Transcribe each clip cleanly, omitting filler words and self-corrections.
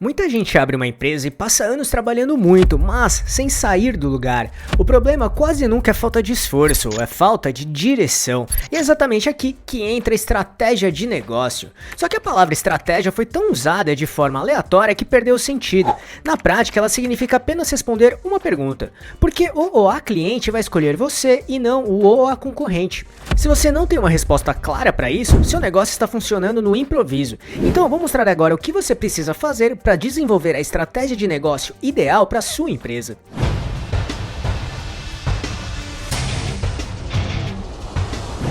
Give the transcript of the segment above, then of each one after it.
Muita gente abre uma empresa e passa anos trabalhando muito, mas sem sair do lugar. O problema quase nunca é falta de esforço, é falta de direção. E é exatamente aqui que entra a estratégia de negócio. Só que a palavra estratégia foi tão usada de forma aleatória que perdeu o sentido. Na prática, ela significa apenas responder uma pergunta. Porque o OA cliente vai escolher você e não o OA concorrente. Se você não tem uma resposta clara para isso, seu negócio está funcionando no improviso. Então eu vou mostrar agora o que você precisa fazer para desenvolver a estratégia de negócio ideal para sua empresa.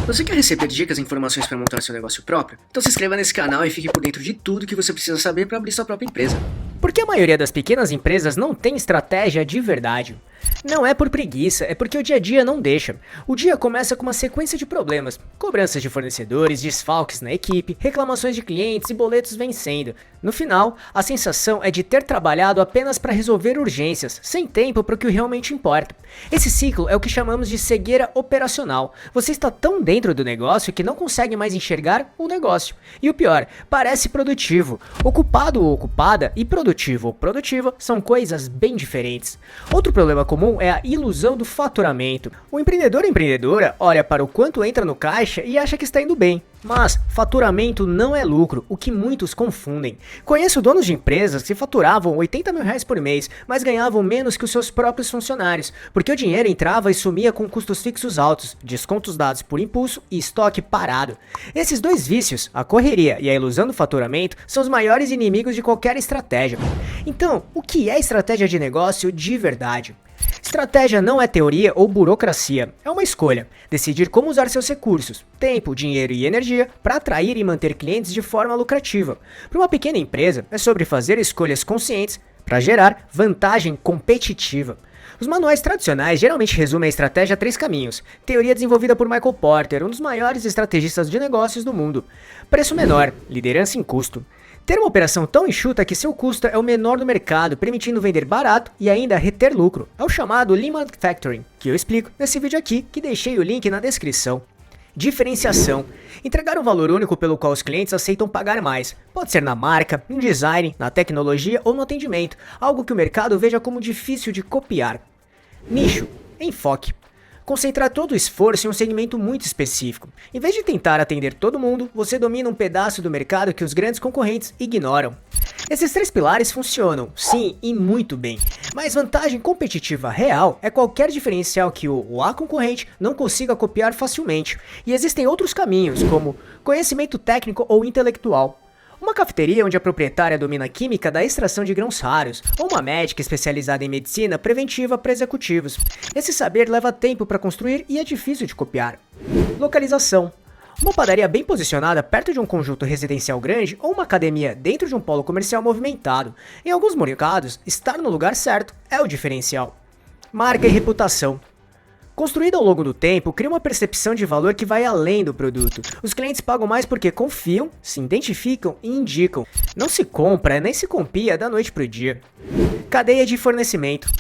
Você quer receber dicas e informações para montar seu negócio próprio? Então se inscreva nesse canal e fique por dentro de tudo que você precisa saber para abrir sua própria empresa. Porque a maioria das pequenas empresas não tem estratégia de verdade. Não é por preguiça, é porque o dia a dia não deixa. O dia começa com uma sequência de problemas, cobranças de fornecedores, desfalques na equipe, reclamações de clientes e boletos vencendo. No final, a sensação é de ter trabalhado apenas para resolver urgências, sem tempo para o que realmente importa. Esse ciclo é o que chamamos de cegueira operacional. Você está tão dentro do negócio que não consegue mais enxergar o negócio. E o pior, parece produtivo. Ocupado ou ocupada e produtivo ou produtiva são coisas bem diferentes. Outro problema comum é a ilusão do faturamento. O empreendedor ou empreendedora olha para o quanto entra no caixa e acha que está indo bem. Mas faturamento não é lucro, o que muitos confundem. Conheço donos de empresas que faturavam 80 mil reais por mês, mas ganhavam menos que os seus próprios funcionários, porque o dinheiro entrava e sumia com custos fixos altos, descontos dados por impulso e estoque parado. Esses dois vícios, a correria e a ilusão do faturamento, são os maiores inimigos de qualquer estratégia. Então, o que é estratégia de negócio de verdade? Estratégia não é teoria ou burocracia, é uma escolha. Decidir como usar seus recursos, tempo, dinheiro e energia para atrair e manter clientes de forma lucrativa. Para uma pequena empresa, é sobre fazer escolhas conscientes para gerar vantagem competitiva. Os manuais tradicionais geralmente resumem a estratégia a 3 caminhos. Teoria desenvolvida por Michael Porter, um dos maiores estrategistas de negócios do mundo. Preço menor, liderança em custo. Ter uma operação tão enxuta que seu custo é o menor do mercado, permitindo vender barato e ainda reter lucro. É o chamado Lean Manufacturing, que eu explico nesse vídeo aqui, que deixei o link na descrição. Diferenciação. Entregar um valor único pelo qual os clientes aceitam pagar mais. Pode ser na marca, no design, na tecnologia ou no atendimento, algo que o mercado veja como difícil de copiar. Nicho. Enfoque. Concentrar todo o esforço em um segmento muito específico. Em vez de tentar atender todo mundo, você domina um pedaço do mercado que os grandes concorrentes ignoram. Esses 3 pilares funcionam, sim, e muito bem. Mas vantagem competitiva real é qualquer diferencial que o OA concorrente não consiga copiar facilmente. E existem outros caminhos, como conhecimento técnico ou intelectual. Uma cafeteria onde a proprietária domina a química da extração de grãos raros, ou uma médica especializada em medicina preventiva para executivos. Esse saber leva tempo para construir e é difícil de copiar. Localização. Uma padaria bem posicionada perto de um conjunto residencial grande ou uma academia dentro de um polo comercial movimentado. Em alguns mercados, estar no lugar certo é o diferencial. Marca e reputação. Construído ao longo do tempo, cria uma percepção de valor que vai além do produto. Os clientes pagam mais porque confiam, se identificam e indicam. Não se compra nem se copia da noite para o dia. Cadeia de fornecimento.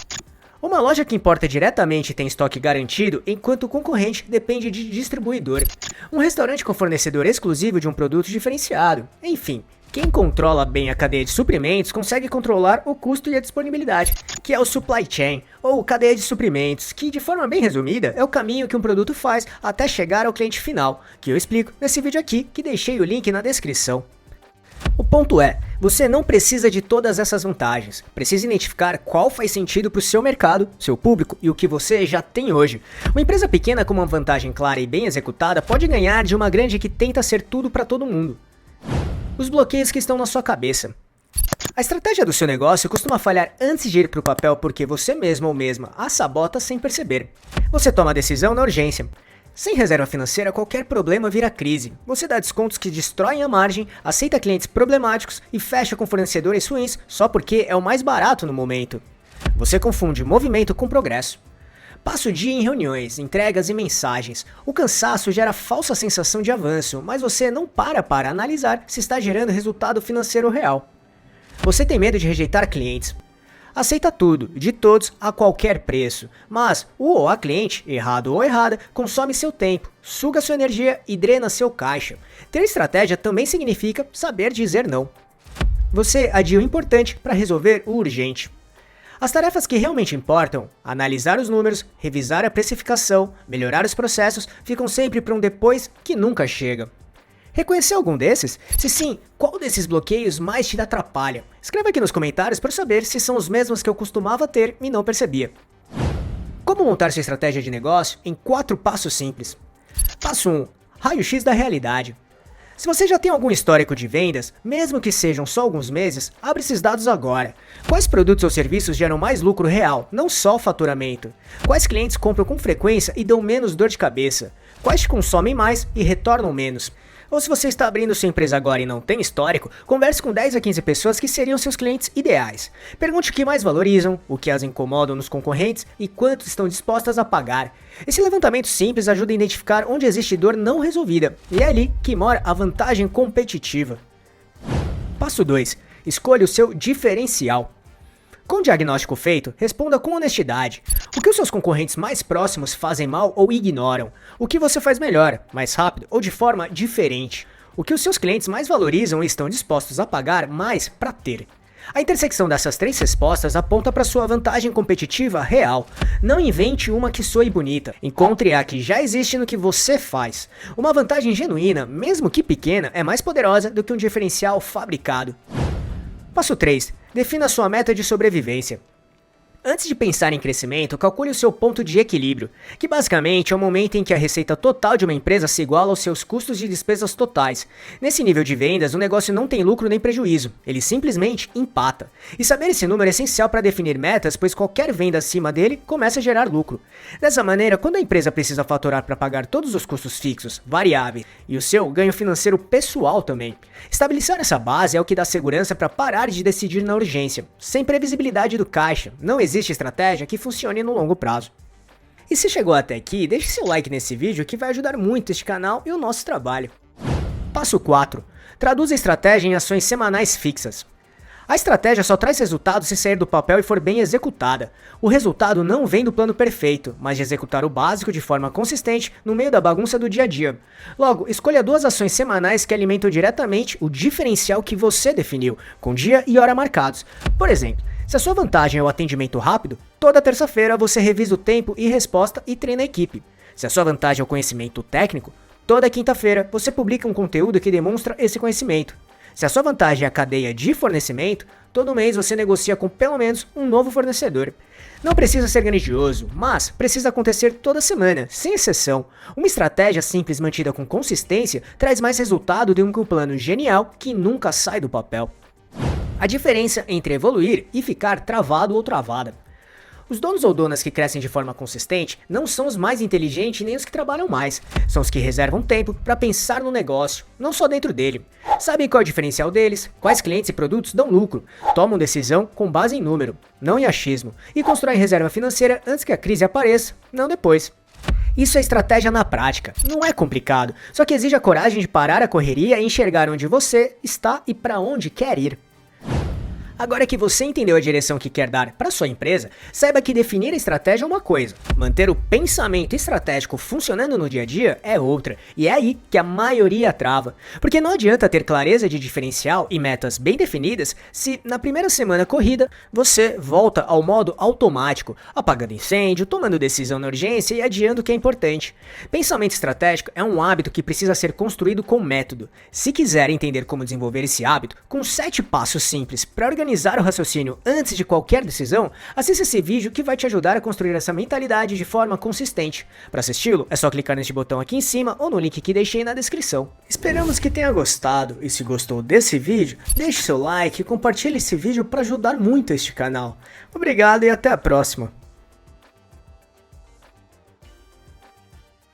Uma loja que importa diretamente tem estoque garantido, enquanto o concorrente depende de distribuidor. Um restaurante com fornecedor exclusivo de um produto diferenciado. Enfim, quem controla bem a cadeia de suprimentos consegue controlar o custo e a disponibilidade, que é o supply chain, ou cadeia de suprimentos, que de forma bem resumida é o caminho que um produto faz até chegar ao cliente final, que eu explico nesse vídeo aqui, que deixei o link na descrição. O ponto é, você não precisa de todas essas vantagens, precisa identificar qual faz sentido para o seu mercado, seu público e o que você já tem hoje. Uma empresa pequena com uma vantagem clara e bem executada pode ganhar de uma grande que tenta ser tudo para todo mundo. Os bloqueios que estão na sua cabeça. A estratégia do seu negócio costuma falhar antes de ir para o papel porque você mesmo ou mesma a sabota sem perceber. Você toma a decisão na urgência. Sem reserva financeira, qualquer problema vira crise. Você dá descontos que destroem a margem, aceita clientes problemáticos e fecha com fornecedores ruins só porque é o mais barato no momento. Você confunde movimento com progresso. Passa o dia em reuniões, entregas e mensagens. O cansaço gera falsa sensação de avanço, mas você não para analisar se está gerando resultado financeiro real. Você tem medo de rejeitar clientes. Aceita tudo, de todos, a qualquer preço. Mas o OA cliente, errado ou errada, consome seu tempo, suga sua energia e drena seu caixa. Ter estratégia também significa saber dizer não. você adia o importante para resolver o urgente. As tarefas que realmente importam, analisar os números, revisar a precificação, melhorar os processos, ficam sempre para um depois que nunca chega. Reconheceu algum desses? Se sim, qual desses bloqueios mais te atrapalha? Escreva aqui nos comentários para saber se são os mesmos que eu costumava ter e não percebia. Como montar sua estratégia de negócio em 4 passos simples. Passo 1. Raio-x da realidade. Se você já tem algum histórico de vendas, mesmo que sejam só alguns meses, abre esses dados agora. Quais produtos ou serviços geram mais lucro real, não só o faturamento? Quais clientes compram com frequência e dão menos dor de cabeça? Quais te consomem mais e retornam menos? Ou se você está abrindo sua empresa agora e não tem histórico, converse com 10 a 15 pessoas que seriam seus clientes ideais. Pergunte o que mais valorizam, o que as incomodam nos concorrentes e quanto estão dispostas a pagar. Esse levantamento simples ajuda a identificar onde existe dor não resolvida, e é ali que mora a vantagem competitiva. Passo 2. Escolha o seu diferencial. Com o diagnóstico feito, responda com honestidade. O que os seus concorrentes mais próximos fazem mal ou ignoram? O que você faz melhor, mais rápido ou de forma diferente? O que os seus clientes mais valorizam e estão dispostos a pagar mais para ter? A intersecção dessas 3 respostas aponta para sua vantagem competitiva real. Não invente uma que soe bonita. Encontre a que já existe no que você faz. Uma vantagem genuína, mesmo que pequena, é mais poderosa do que um diferencial fabricado. Passo 3. Defina sua meta de sobrevivência. Antes de pensar em crescimento, calcule o seu ponto de equilíbrio, que basicamente é o momento em que a receita total de uma empresa se iguala aos seus custos e despesas totais. Nesse nível de vendas, o negócio não tem lucro nem prejuízo, ele simplesmente empata. E saber esse número é essencial para definir metas, pois qualquer venda acima dele começa a gerar lucro. Dessa maneira, quando a empresa precisa faturar para pagar todos os custos fixos, variáveis e o seu ganho financeiro pessoal também, estabelecer essa base é o que dá segurança para parar de decidir na urgência. Sem previsibilidade do caixa, não existe estratégia que funcione no longo prazo. E se chegou até aqui, deixe seu like nesse vídeo que vai ajudar muito este canal e o nosso trabalho. Passo 4. Traduza a estratégia em ações semanais fixas. A estratégia só traz resultado se sair do papel e for bem executada. O resultado não vem do plano perfeito, mas de executar o básico de forma consistente no meio da bagunça do dia a dia. Logo, escolha 2 ações semanais que alimentam diretamente o diferencial que você definiu, com dia e hora marcados. Por exemplo, se a sua vantagem é o atendimento rápido, toda terça-feira você revisa o tempo e resposta e treina a equipe. Se a sua vantagem é o conhecimento técnico, toda quinta-feira você publica um conteúdo que demonstra esse conhecimento. Se a sua vantagem é a cadeia de fornecimento, todo mês você negocia com pelo menos um novo fornecedor. Não precisa ser grandioso, mas precisa acontecer toda semana, sem exceção. Uma estratégia simples mantida com consistência traz mais resultado do que um plano genial que nunca sai do papel. A diferença entre evoluir e ficar travado ou travada. Os donos ou donas que crescem de forma consistente não são os mais inteligentes nem os que trabalham mais, são os que reservam tempo para pensar no negócio, não só dentro dele. Sabem qual é o diferencial deles, quais clientes e produtos dão lucro, tomam decisão com base em número, não em achismo, e constroem reserva financeira antes que a crise apareça, não depois. Isso é estratégia na prática, não é complicado, só que exige a coragem de parar a correria e enxergar onde você está e para onde quer ir. Agora que você entendeu a direção que quer dar para sua empresa, saiba que definir a estratégia é uma coisa, manter o pensamento estratégico funcionando no dia a dia é outra, e é aí que a maioria trava. Porque não adianta ter clareza de diferencial e metas bem definidas se na primeira semana corrida você volta ao modo automático, apagando incêndio, tomando decisão na urgência e adiando o que é importante. Pensamento estratégico é um hábito que precisa ser construído com método. Se quiser entender como desenvolver esse hábito, com 7 passos simples para organizar o raciocínio antes de qualquer decisão, assista esse vídeo que vai te ajudar a construir essa mentalidade de forma consistente. Para assisti-lo, é só clicar neste botão aqui em cima ou no link que deixei na descrição. Esperamos que tenha gostado, e se gostou desse vídeo, deixe seu like e compartilhe esse vídeo para ajudar muito este canal. Obrigado e até a próxima!